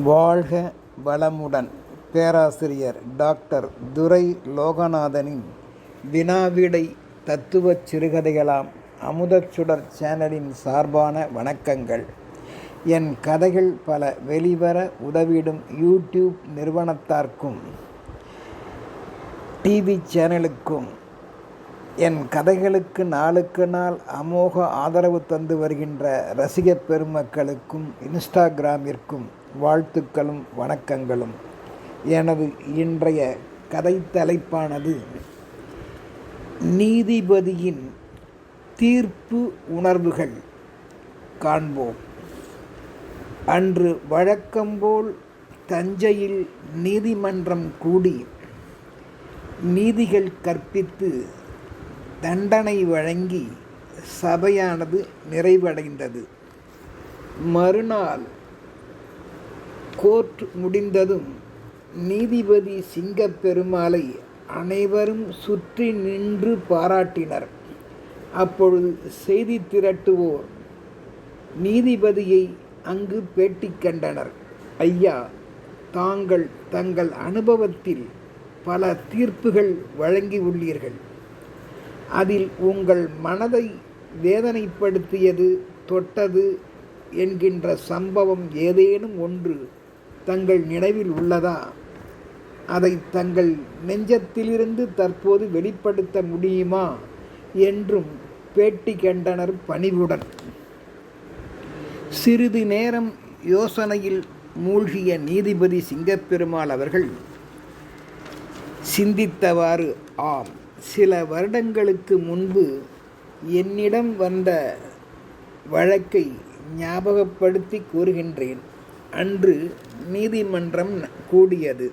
வாழ்க வளமுடன். பேராசிரியர் டாக்டர் துரை லோகநாதனின் வினாவிடை தத்துவச் சிறுகதைகளாம் அமுதச்சுடர் சேனலின் சார்பான வணக்கங்கள். என் கதைகள் பல வெளிவர உதவிடும் யூடியூப் நிறுவனத்தார்க்கும் டிவி சேனலுக்கும் என் கதைகளுக்கு நாளுக்கு நாள் அமோக ஆதரவு தந்து வருகின்ற ரசிகப் பெருமக்களுக்கும் இன்ஸ்டாகிராமிற்கும் வாழ்த்துக்களும் வணக்கங்களும். எனது இன்றைய கதை தலைப்பானது நீதிபதியின் தீர்ப்பு உணர்வுகள். காண்போம். அன்று வழக்கம்போல் தஞ்சையில் நீதிமன்றம் கூடி நீதிகள் கற்பித்து தண்டனை வழங்கி சபையானது நிறைவடைந்தது. மறுநாள் கோர்ட் முடிந்ததும் நீதிபதி சிங்கப்பெருமாளை அனைவரும் சுற்றி நின்று பாராட்டினர். அப்பொழுது செய்தி திரட்டுவோர் நீதிபதியை அங்கு பேட்டி கண்டனர். ஐயா, தாங்கள் தங்கள் அனுபவத்தில் பல தீர்ப்புகள் வழங்கி உள்ளீர்கள். அதில் உங்கள் மனதை வேதனைப்படுத்தியது, தொட்டது என்கின்ற சம்பவம் ஏதேனும் ஒன்று தங்கள் நினைவில் உள்ளதா? அதை தங்கள் நெஞ்சத்திலிருந்து தற்போது வெளிப்படுத்த முடியுமா என்றும் பேட்டி கண்டனர் பணிவுடன். சிறிது நேரம் யோசனையில் மூழ்கிய நீதிபதி சிங்கப்பெருமாள் அவர்கள் சிந்தித்தவாறு, ஆம், சில வருடங்களுக்கு முன்பு என்னிடம் வந்த வழக்கை ஞாபகப்படுத்தி கூறுகின்றேன். அன்று நீதிமன்றம் கூடியது.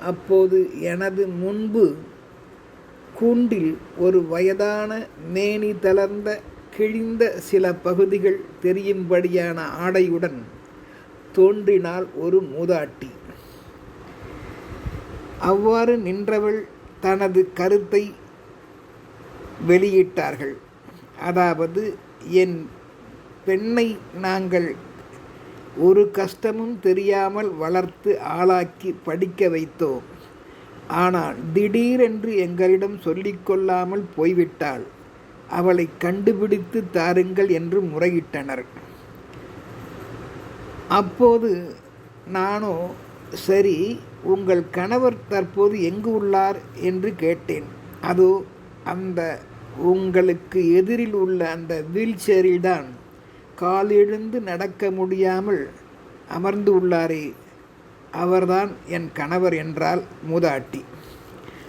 அப்போது எனது முன்பு கூண்டில் ஒரு வயதான, மேனி தளர்ந்த, கிழிந்த, சில பகுதிகள் தெரியும்படியான ஆடையுடன் தோன்றினாள் ஒரு மூதாட்டி. அவ்வாறு நின்றவள் தனது கருத்தை வெளியிட்டார்கள். அதாவது, என் பெண்ணை நாங்கள் ஒரு கஷ்டமும் தெரியாமல் வளர்த்து ஆளாக்கி படிக்க வைத்தோம். ஆனால் திடீரென்று எங்களிடம் சொல்லிக்கொள்ளாமல் போய்விட்டாள். அவளை கண்டுபிடித்து தாருங்கள் என்று முறையிட்டனர். அப்போது நானோ, சரி, உங்கள் கணவர் தற்போது எங்கு உள்ளார் என்று கேட்டேன். அதோ அந்த உங்களுக்கு எதிரில் உள்ள அந்த வீல் சேரில்தான் கால் எழுந்து நடக்க முடியாமல் அமர்ந்து உள்ளாரே, அவர்தான் என் கணவர் என்றாள் மூதாட்டி.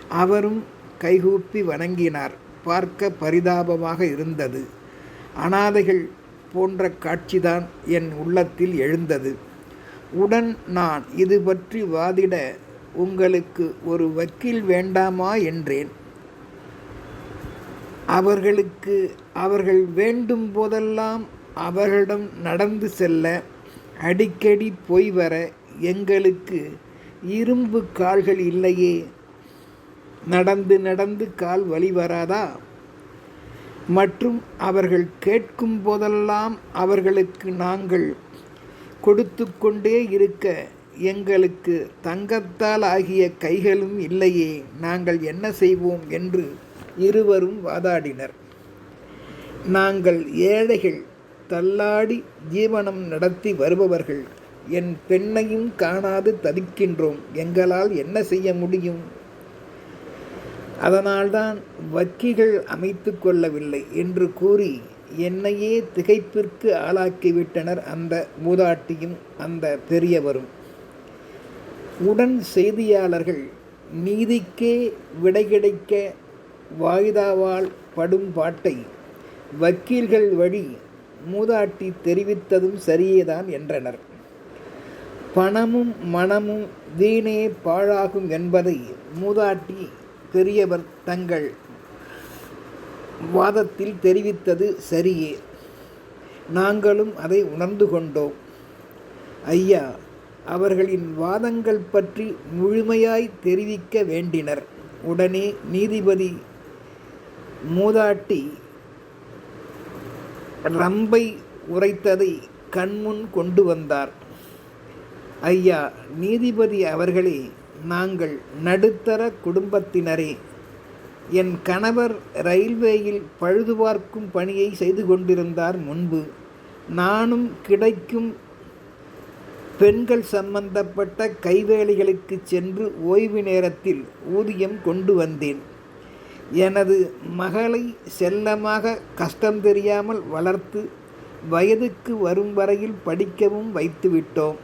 அவரும் கைகூப்பி வணங்கினார். பார்க்க பரிதாபமாக இருந்தது. அனாதைகள் போன்ற காட்சிதான் என் உள்ளத்தில் எழுந்தது. உடன் நான் இது பற்றி வாதிட உங்களுக்கு ஒரு வக்கீல் வேண்டாமா என்றேன். அவர்கள் வேண்டும் போதெல்லாம் அவர்களிடம் நடந்து செல்ல, அடிக்கடி போய் வர எங்களுக்கு இரும்பு கால்கள் இல்லையே, நடந்து நடந்து கால் வலி வராதா? மற்றும் அவர்கள் கேட்கும் போதெல்லாம் அவர்களுக்கு நாங்கள் கொடுத்து கொண்டே இருக்க எங்களுக்கு தங்கத்தால் ஆகிய கைகளும் இல்லையே, நாங்கள் என்ன செய்வோம் என்று இருவரும் வாதாடினர். நாங்கள் ஏழைகள், தள்ளாடி ஜீவனம் நடத்தி வருபவர்கள். என் பெண்ணையும் காணாது தவிக்கின்றோம். எங்களால் என்ன செய்ய முடியும்? அதனால்தான் வக்கீல்கள் அமைத்து கொள்ளவில்லை என்று கூறி என்னையே திகைப்பிற்கு ஆளாக்கிவிட்டனர் அந்த மூதாட்டியும் அந்த பெரியவரும். உடன் செய்தியாளர்கள் நீதிக்கே விடை கிடைக்க வாய்தாவால் படும் பாட்டை வக்கீல்கள் வழி மூதாட்டி தெரிவித்ததும் சரியேதான் என்றனர். பணமும் மனமும் வீணே பாழாகும் என்பதை மூதாட்டி பெரியவர் தங்கள் வாதத்தில் தெரிவித்தது சரியே. நாங்களும் அதை உணர்ந்து கொண்டோம். ஐயா, அவர்களின் வாதங்கள் பற்றி முழுமையாய் தெரிவிக்க வேண்டினர். உடனே நீதிபதி மூதாட்டி ரம்பை உரைத்ததை கண்முன் கொண்டு வந்தார். ஐயா நீதிபதி அவர்களே, நாங்கள் நடுத்தர குடும்பத்தினரே. என் கணவர் ரயில்வேயில் பழுதுபார்க்கும் பணியை செய்து கொண்டிருந்தார் முன்பு. நானும் கிடைக்கும் பெண்கள் சம்பந்தப்பட்ட கைவேலைகளுக்கு சென்று ஓய்வு நேரத்தில் ஊதியம் கொண்டு வந்தேன். எனது மகளை செல்லமாக கஷ்டம் தெரியாமல் வளர்த்து வயதுக்கு வரும் வரையில் படிக்கவும் வைத்துவிட்டோம்.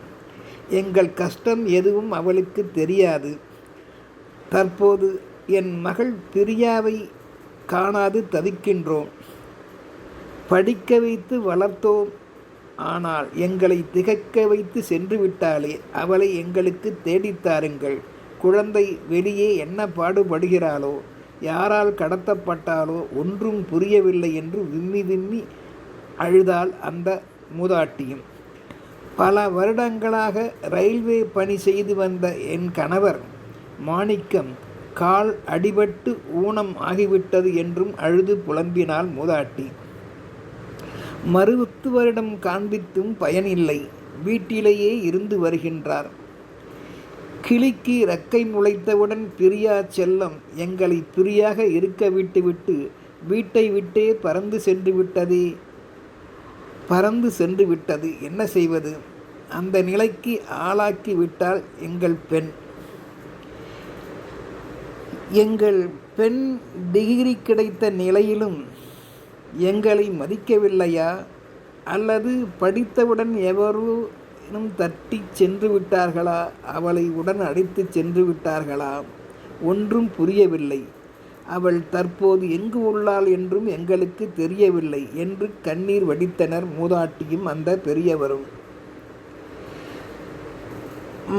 எங்கள் கஷ்டம் எதுவும் அவளுக்கு தெரியாது. தற்போது என் மகள் பிரியாவை காணாது தவிக்கின்றோம். படிக்க வைத்து வளர்த்தோம். ஆனால் எங்களை திகைக்க வைத்து சென்று விட்டாளே, அவளை எங்களுக்கு தேடித்தாருங்கள். குழந்தை வெளியே என்ன பாடுபடுகிறாளோ, யாரால் கடத்தப்பட்டாலோ ஒன்றும் புரியவில்லை என்று விம்மி விம்மி அழுதாள் அந்த மூதாட்டியும். பல வருடங்களாக ரயில்வே பணி செய்து வந்த என் கணவர் மாணிக்கம் கால் அடிபட்டு ஊனம் ஆகிவிட்டது என்றும் அழுது புலம்பினாள் மூதாட்டி. மருத்துவரிடம் காண்பித்தும் பயனில்லை. வீட்டிலேயே இருந்து வருகின்றார். கிளிக்கு இறக்கை முளைத்தவுடன் பிரியா செல்லம் எங்களை பிரியாக இருக்க விட்டுவிட்டு வீட்டை விட்டே பறந்து சென்று விட்டது. என்ன செய்வது? அந்த நிலைக்கு ஆளாக்கி விட்டால் எங்கள் பெண். எங்கள் பெண் டிகிரி கிடைத்த நிலையிலும் எங்களை மதிக்கவில்லையா? அல்லது படித்தவுடன் எவரும் தட்டி சென்று விட்டார்களா? அவளை உடன் அழைத்து சென்று விட்டார்களா? ஒன்றும் புரியவில்லை. அவள் தற்போது எங்கு உள்ளாள் என்றும் எங்களுக்கு தெரியவில்லை என்று கண்ணீர் வடித்தனர் மூதாட்டியும் அந்த பெரியவரும்.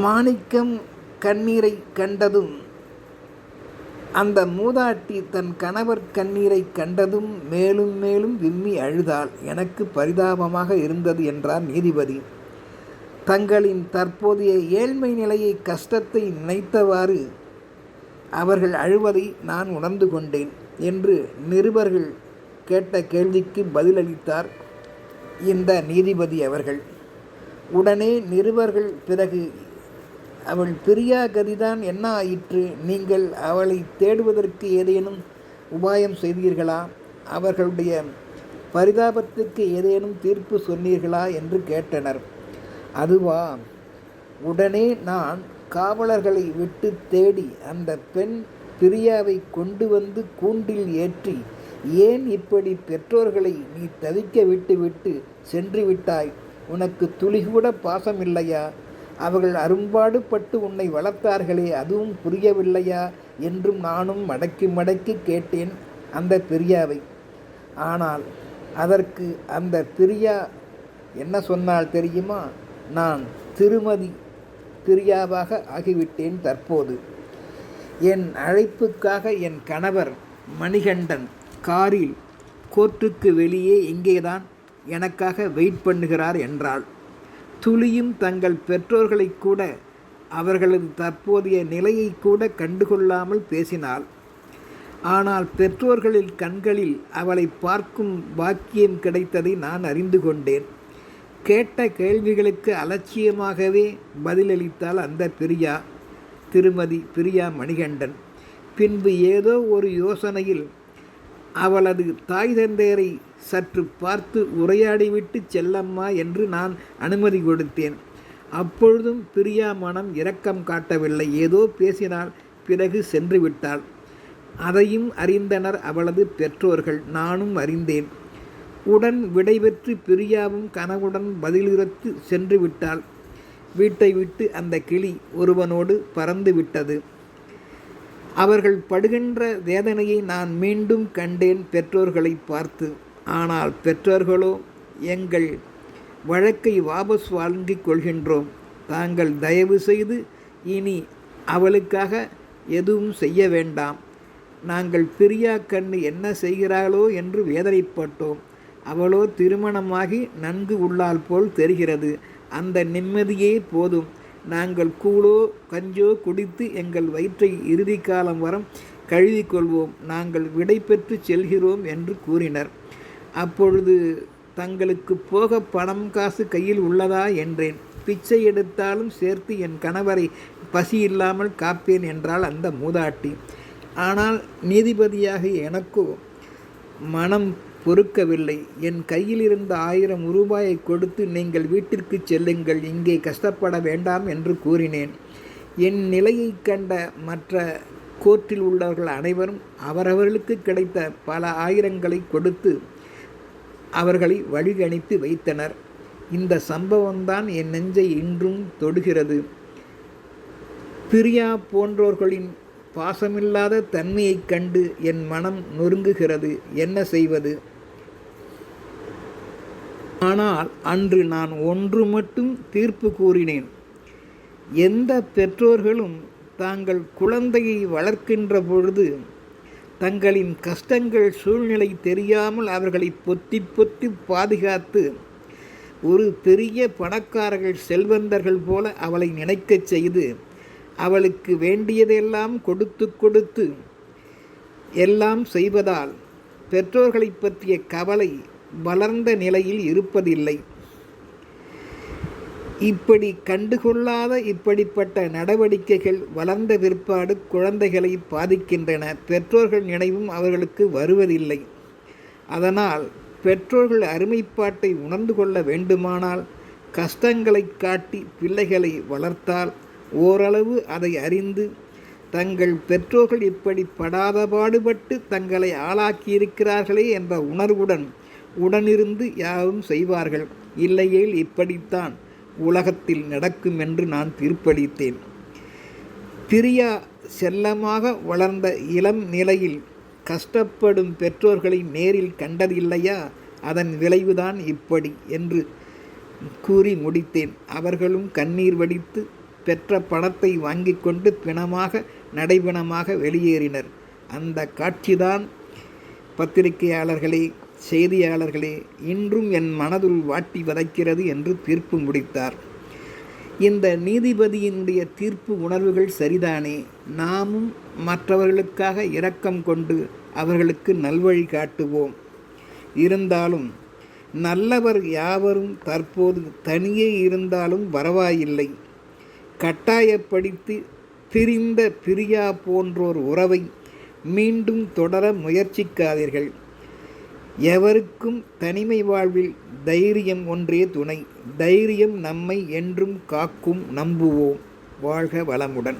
மாணிக்கம் கண்ணீரை கண்டதும், அந்த மூதாட்டி தன் கணவர் கண்ணீரை கண்டதும் மேலும் மேலும் விம்மி அழுதாள். எனக்கு பரிதாபமாக இருந்தது என்றார் நீதிபதி. தங்களின் தற்போதைய ஏழ்மை நிலையை, கஷ்டத்தை நினைத்தவாறு அவர்கள் அழுவதை நான் உணர்ந்து கொண்டேன் என்று நிருபர்கள் கேட்ட கேள்விக்கு பதிலளித்தார் இந்த நீதிபதி அவர்கள். உடனே நிருபர்கள் பிறகு, அவள் பிரியா கதிதான் என்ன ஆயிற்று? நீங்கள் அவளை தேடுவதற்கு ஏதேனும் உபாயம் செய்தீர்களா? அவர்களுடைய பரிதாபத்துக்கு ஏதேனும் தீர்ப்பு சொன்னீர்களா என்று கேட்டனர். அதுவா? உடனே நான் காவலர்களை விட்டு தேடி அந்த பெண் பிரியாவை கொண்டு வந்து கூண்டில் ஏற்றி, ஏன் இப்படி பெற்றோர்களை நீ தவிக்க விட்டு சென்று விட்டாய்? உனக்கு துளிகூட பாசம் இல்லையா? அவர்கள் அரும்பாடுபட்டு உன்னை வளர்த்தார்களே, அதுவும் புரியவில்லையா என்றும் நானும் மடக்கி கேட்டேன் அந்த பிரியாவை. ஆனால் அதற்கு அந்த பிரியா என்ன சொன்னால் தெரியுமா? நான் திருமதி பிரியாவாக ஆகிவிட்டேன் தற்போது. என் அழைப்புக்காக என் கணவர் மணிகண்டன் காரில் கோர்ட்டுக்கு வெளியே இங்கேதான் எனக்காக வெயிட் பண்ணுகிறார் என்றாள். துளியும் தங்கள் பெற்றோர்களை கூட, அவர்களது தற்போதைய நிலையை கூட கண்டுகொள்ளாமல் பேசினாள். ஆனால் பெற்றோர்களின் கண்களில் அவளை பார்க்கும் பாக்கியம் கிடைத்ததை நான் அறிந்து கொண்டேன். கேட்ட கேள்விகளுக்கு அலட்சியமாகவே பதிலளித்தாள் அந்த பிரியா, திருமதி பிரியா மணிகண்டன். பின்பு ஏதோ ஒரு யோசனையில் அவளது தாய் தந்தையரை சற்று பார்த்து உரையாடிவிட்டு செல்லம்மா என்று நான் அனுமதி கொடுத்தேன். அப்பொழுதும் பிரியா மனம் இரக்கம் காட்டவில்லை. ஏதோ பேசினாள், பிறகு சென்று விட்டாள். அதையும் அறிந்தனர் அவளது பெற்றோர்கள், நானும் அறிந்தேன். உடன் விடைபெற்று பிரியாவும் கனவுடன் பதிலுரைத்து சென்று விட்டாள். வீட்டை விட்டு அந்த கிளி ஒருவனோடு பறந்து விட்டது. அவர்கள் படுகின்ற வேதனையை நான் மீண்டும் கண்டேன் பெற்றோர்களை பார்த்து. ஆனால் பெற்றோர்களோ, எங்கள் வழக்கை வாபஸ் வாங்கிக் கொள்கின்றோம். தாங்கள் தயவு செய்து இனி அவளுக்காக எதுவும் செய்ய வேண்டாம். நாங்கள் பிரியா கண்ணு என்ன செய்கிறாளோ என்று வேதனைப்பட்டோம். அவளோ திருமணமாகி நன்கு உள்ளால் போல் தெரிகிறது. அந்த நிம்மதியே போதும். நாங்கள் கூழோ கஞ்சோ குடித்து எங்கள் வயிற்றை இறுதி காலம் வரம் கழுவிக்கொள்வோம். நாங்கள் விடை பெற்று செல்கிறோம் என்று கூறினர். அப்பொழுது தங்களுக்கு போக பணம் காசு கையில் உள்ளதா என்றேன். பிச்சை எடுத்தாலும் சேர்த்து என் கணவரை பசி இல்லாமல் காப்பேன் என்றாள் அந்த மூதாட்டி. ஆனால் நீதிபதியாக எனக்கோ மனம் பொறுக்கவில்லை. என் கையில் இருந்த 1000 ரூபாயை கொடுத்து நீங்கள் வீட்டிற்கு செல்லுங்கள், இங்கே கஷ்டப்பட வேண்டாம் என்று கூறினேன். என் நிலையை கண்ட மற்ற கோர்ட்டில் உள்ளவர்கள் அனைவரும் அவரவர்களுக்கு கிடைத்த பல ஆயிரங்களை கொடுத்து அவர்களை வழிகணித்து வைத்தனர். இந்த சம்பவம்தான் என் நெஞ்சை இன்றும் தொடுகிறது. பிரியா போன்றோர்களின் பாசமில்லாத தன்மையைக் கண்டு என் மனம் நொறுங்குகிறது. என்ன செய்வது? ஆனால் அன்று நான் ஒன்று மட்டும் தீர்ப்பு கூறினேன். எந்த பெற்றோர்களும் தாங்கள் குழந்தையை வளர்க்கின்ற பொழுது தங்களின் கஷ்டங்கள் சூழ்நிலை தெரியாமல் அவர்களை பொத்தி பொத்தி பாதுகாத்து ஒரு பெரிய பணக்காரர்கள் செல்வந்தர்கள் போல அவளை நினைக்கச் செய்து அவளுக்கு வேண்டியதெல்லாம் கொடுத்து எல்லாம் செய்வதால் பெற்றோர்களை பற்றிய கவலை வளர்ந்த நிலையில் இருப்பதில்லை. இப்படி கண்டுகொள்ளாத இப்படிப்பட்ட நடவடிக்கைகள் வளர்ந்த பிற்பாடு குழந்தைகளை பாதிக்கின்றன. பெற்றோர்கள் நினைவும் அவர்களுக்கு வருவதில்லை. அதனால் பெற்றோர்கள் அருமைப்பாட்டை உணர்ந்து கொள்ள வேண்டுமானால் கஷ்டங்களை காட்டி பிள்ளைகளை வளர்த்தால் ஓரளவு அதை அறிந்து தங்கள் பெற்றோர்கள் இப்படி படாத பாடுபட்டு தங்களை ஆளாக்கியிருக்கிறார்களே என்ற உணர்வுடன் உடனிருந்து யாரும் செய்வார்கள். இல்லையேல் இப்படித்தான் உலகத்தில் நடக்கும் என்று நான் தீர்ப்பளித்தேன். பிரியா செல்லமாக வளர்ந்த இளம் நிலையில் கஷ்டப்படும் பெற்றோர்களை நேரில் கண்டதில்லையா? அதன் விளைவுதான் இப்படி என்று கூறி முடித்தேன். அவர்களும் கண்ணீர் வடித்து பெற்ற பணத்தை வாங்கி கொண்டு பிணமாக நடைபிணமாக வெளியேறினர். அந்த காட்சிதான் பத்திரிகையாளர்களே, செய்தியாளர்களே, இன்றும் என் மனதுள் வாட்டி வதைக்கிறது என்று தீர்ப்பு முடித்தார். இந்த நீதிபதியினுடைய தீர்ப்பு உணர்வுகள் சரிதானே. நாமும் மற்றவர்களுக்காக இரக்கம் கொண்டு அவர்களுக்கு நல்வழி காட்டுவோம். இருந்தாலும் நல்லவர் யாவரும் தற்போது தனியே இருந்தாலும் பரவாயில்லை. கட்டாயப்படுத்தி பிரிந்த பிரியா போன்றோர் உறவை மீண்டும் தொடர முயற்சிக்காதீர்கள். எவருக்கும் தனிமை வாழ்வில் தைரியம் ஒன்றே துணை. தைரியம் நம்மை என்றும் காக்கும். நம்புவோம். வாழ்க வளமுடன்.